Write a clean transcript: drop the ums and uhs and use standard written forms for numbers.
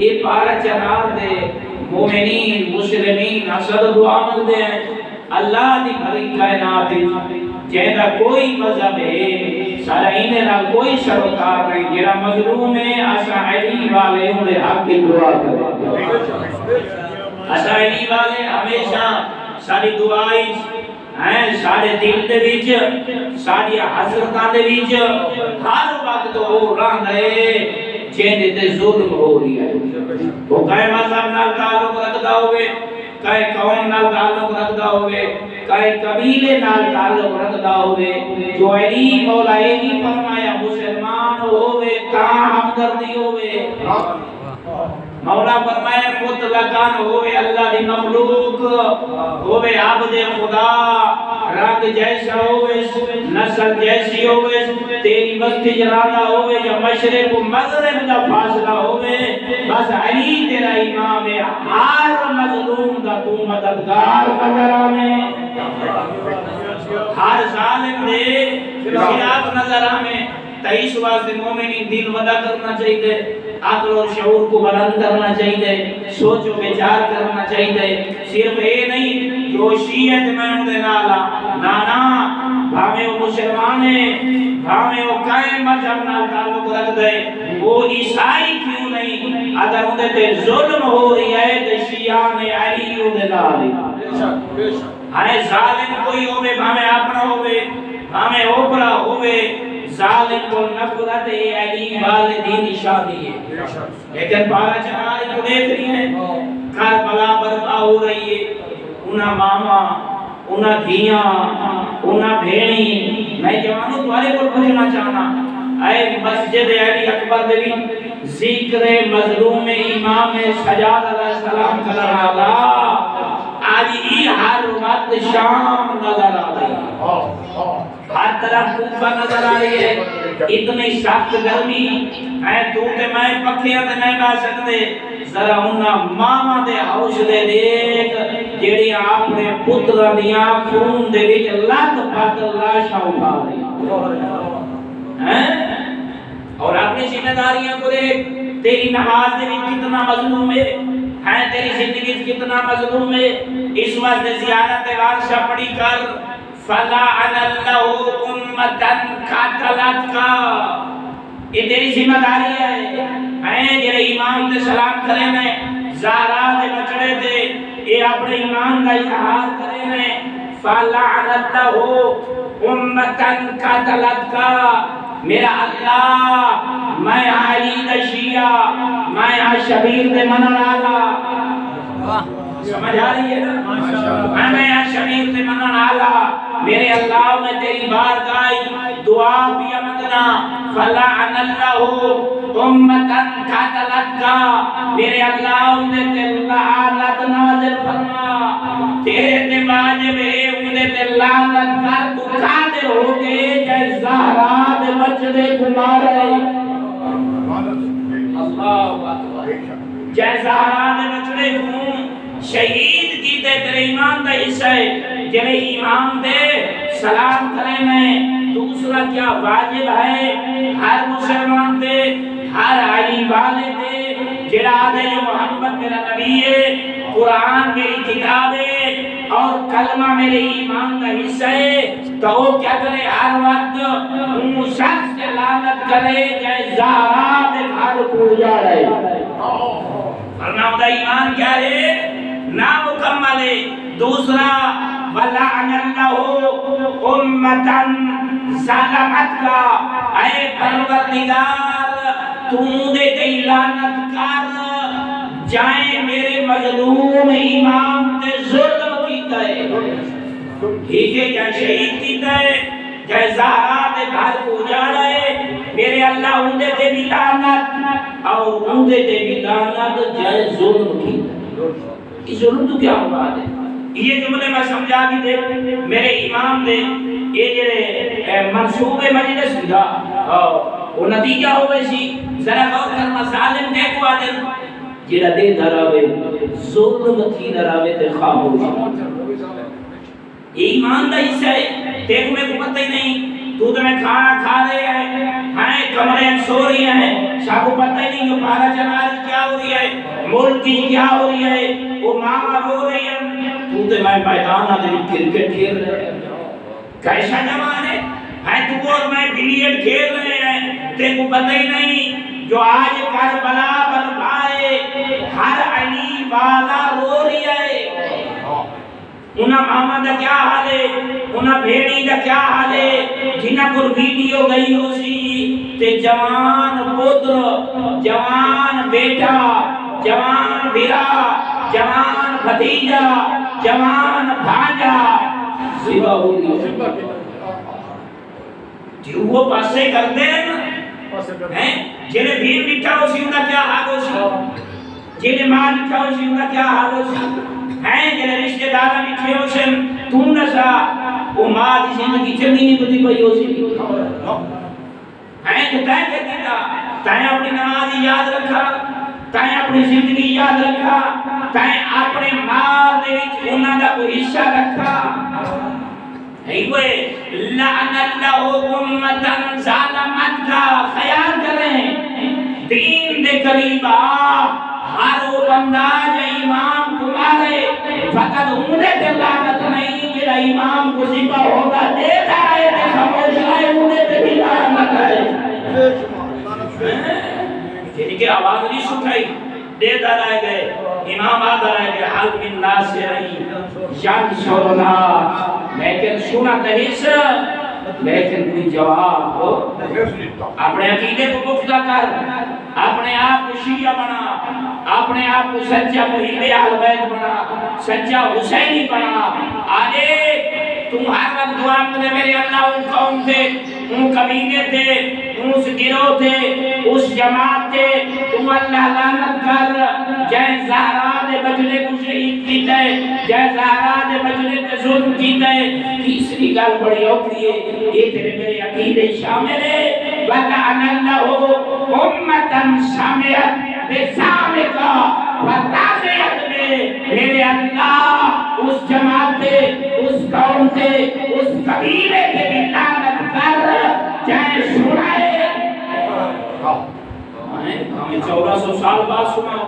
یہ پارا چنار دے مومنین مسلمین اصل دعا مندے ہیں اللہ دی بھری کائنات جہاں کوئی مذہب ہے سارا انہیں نہ کوئی شروکار نہیں جہاں مظلوم ہے اسا علی والے انہیں حق کی دعا کریں اسا علی والے ہمیشہ ساری دعائی ہیں سارے دل دے وچ ساری حسرتاں دے وچ ہر وقت وہ رہندا ہے جہدے تے ظلم ہو رہی ہے وہ کائے مذہب نال تعلق رکھدا ہوئے کائے قوم نال تعلق رکھدا ہوئے کائے قبیلے نال تعلق رکھدا ہوئے جو علی مولا علی فرمایا مسلمان ہوئے کہاں ہمدردی ہوئے مولا فرمایا مطلقاً ہوئے اللہ دی مخلوق ہوئے عبد خدا رنگ جیسا ہوئے نسل جیسی ہوئے تیری بستی جرانہ ہوئے یا مشرق و مغرب دا فاصلہ ہوئے بس علی تیرا امام ہے ہر مظلوم دا تو مددگار نظر آمیں ہر ظالم دے خلاف نظر آمیں تئیس واسطے مومنی دل ودا کرنا چاہیے عقل اور شعور کو بلند کرنا چاہیے سوچ و بچار کرنا چاہیے صرف یہ نہیں جو شیعت میں اندھے نالا نانا بھامے وہ مسلمان ہیں بھامے وہ قائم مذہب نال تعلق رکھ دے وہ عیسائی کیوں نہیں اگر اندھے تے ظلم ہو رہی ہے تو شیعان علی اندھے نالی ہمیں ظالم کوئی ہوئے بھامے اپنا ہوئے بھامے اوپرا ہوئے ظالم کو نفرت علی والے دی نشانی ہے لیکن پارا چناری کو دیکھ رہی ہیں کربلا برپا ہو رہی ہے انہا ماما انہا دھیاں انہا بھینی میں جوانوں تمہارے کو پوچھنا چاہنا اے مسجد علی اکبر دلی ذکر مظلوم امام سجاد علیہ السلام کرنا اللہ آج ہی ہر وقت شام نظر آ رہی ہے ہر طرف کوفہ نظر آ رہی ہے اتنی سخت گرمی ہے تو کہ میں پکھیاں تے نہیں با سکتے ذرا انہاں ماما دے حوصلے دیکھ جیڑی اپنے پتراں دیاں خون دے وچ لت پت لاشاں اٹھا رہی ہیں اور اپنی ذمہ داریاں کو دیکھ تیری نماز دے وچ کتنا مظلوم ہے تیری زندگی وچ کتنا مظلوم ہے اس واسطے زیارت وارثہ پڑھی کر فَلَعَنَ اللَّهُ أُمَّةً قَتَلَتْكَ یہ تیری ذمہ داری ہے جڑے ایمان تے سلام کرے نے زہرا دے بچڑے تے یہ اپنے ایمان کا اظہار کرے نے فَلَعَنَ اللَّهُ أُمَّةً قَتَلَتْكَ میرا اللہ میں علی دا شیعہ میں شبیر دے منن آلا سمجھ آ رہی ہے نا میں شبیر دے منن آلا میرے اللہ میں تیری بارگاہ دعا بھی امدنا فَلَعَنَ اللَّهُ أُمَّةً قَتَلَتْكَ میرے اللہ نے تے لعنت نازل فرما تیرے تے واجب ہے انہیں تے لعنت کر تو قادر ہو گئے جائے زہرا دے بچڑے کمارے اللہ اکبر جائے زہرا دے بچڑے کمارے شہید کی تے تیرے ایمان دا حصہ ہے جنہیں ایمان دے سلام کریں میں دوسرا کیا واجب ہے ہر مسلمان دے ہر علی والے دے جڑا دے جو محمد میرا نبی ہے قرآن میری کتاب ہے اور کلمہ میرے ایمان دا حصہ ہے تو وہ کیا کرے ہر وقت ان شخص سے لعنت کرے جائے زہرا دے گھر کو جا رہے فرماؤں دا ایمان کیا ہے نامکمل ہے دوسرا وَلَعَنَ اللَّهُ أُمَّةً ظَلَمَتْكَ اے پروردگار تو دے تے لعنت کر جائیں میرے مظلوم امام تے ظلم کیتا ہے ٹھیک ہے کیا شہید کیتا ہے جائے زہرا دے گھر کو اجاڑا ہے میرے اللہ اندے تے بھی لعنت اور اندے تے بھی لعنت جائے ظلم کیتا ہے یہ ظلم تو کیا مراد ہے یہ جملے میں سمجھا بھی دے میرے امام دے یہ جڑے منصوبے مجلس دا وہ نتیجہ ہوئے سی ذرا غور کرنا ظالم دے کو آدھے جڑا دے دراوے ظلم تھی دراوے تے خاموش ایمان دا حصہ ہے دیکھ میں کو پتہ ہی نہیں تو میں کھانا کھا رہے ہیں کمرے سو رہی ہیں شاہ کو پتہ ہی نہیں جو پارا چلا رہی کیا ہو رہی ہے ہے ملک کی کیا ہو رہی ہے وہ ماما رو رہی ہے تو تے میں میدان آدھے کرکٹ کھیل رہے ہیں کیسا زمان ہے تو اور میں بلیئرڈ کھیل رہے ہیں تے کو پتہ ہی نہیں جو آج کربلا برپائے ہر علی والا رو رہی ہے انہاں ماما دا کیا حال ہے انہاں بھیڑی دا کیا حال ہے جنہاں پر ویڈیو گئی ہو سی تے جوان پتر جوان بیٹا جوان بھیرا جوان بھتیجا جوان بھانجا سوا ہو گئی جو وہ پاسے کرتے ہیں جنہیں بھیڑ لکھا ہو سی انہاں کیا حال ہو سی جنہیں ماں لکھا ہو سی انہاں کیا حال ہو سی ہیں جنہیں رشتہ دارہ لکھے ہو سی تو نسا وہ ماں دی زندگی چنگی نہیں بدی پئی ہو سی ہیں کہ تائیں کہتی تھا تائیں اپنی نمازی یاد رکھا تائیں اپنی زندگی یاد رکھا تائیں اپنے مال دے وچ انہاں دا کوئی حصہ رکھا ایوے لعن اللہ امتن ظالمت کا خیال کریں دین دے قریب ہر وہ بندہ جو امام کو مارے فقط انہیں تے لعنت نہیں میرا امام کو سپا ہوگا دیتا ہے تے خاموش آئے انہیں تے بھی لعنت ہے یعنی کہ آواز نہیں سکھائی دیتا رہ گئے امام آتا رہ گئے حل من ناصرہی ینصرنا لیکن سنا تحیث لیکن کوئی جواب ہو اپنے عقیدے کو پختہ کر اپنے آپ کو شیعہ بنا اپنے آپ کو سچا محب اہل بیت بنا سچا حسینی بنا آجے تم ہر وقت دعا کرے میرے اللہ ان قوم تھے ان قبیلے تھے اس گروہ تھے اس جماعت تھے تم اللہ لعنت کر جائے زہرا دے بجلے کو شہید کیتا ہے جائے زہرا دے بجلے کو ظلم کیتا ہے تیسری گل بڑی ہوتی ہے یہ تیرے میرے عقیدے شامل ہے وَلَعَنَ اللَّهُ أُمَّةً سَمِعَتْ بِسَامِكَ وَتَعْزِيَتْ میں میرے اللہ اس جماعت تھے اس قوم تھے اس قبیلے کے بھی لعنت کر چاہے سنائے ہمیں 1400 سال بعد سنا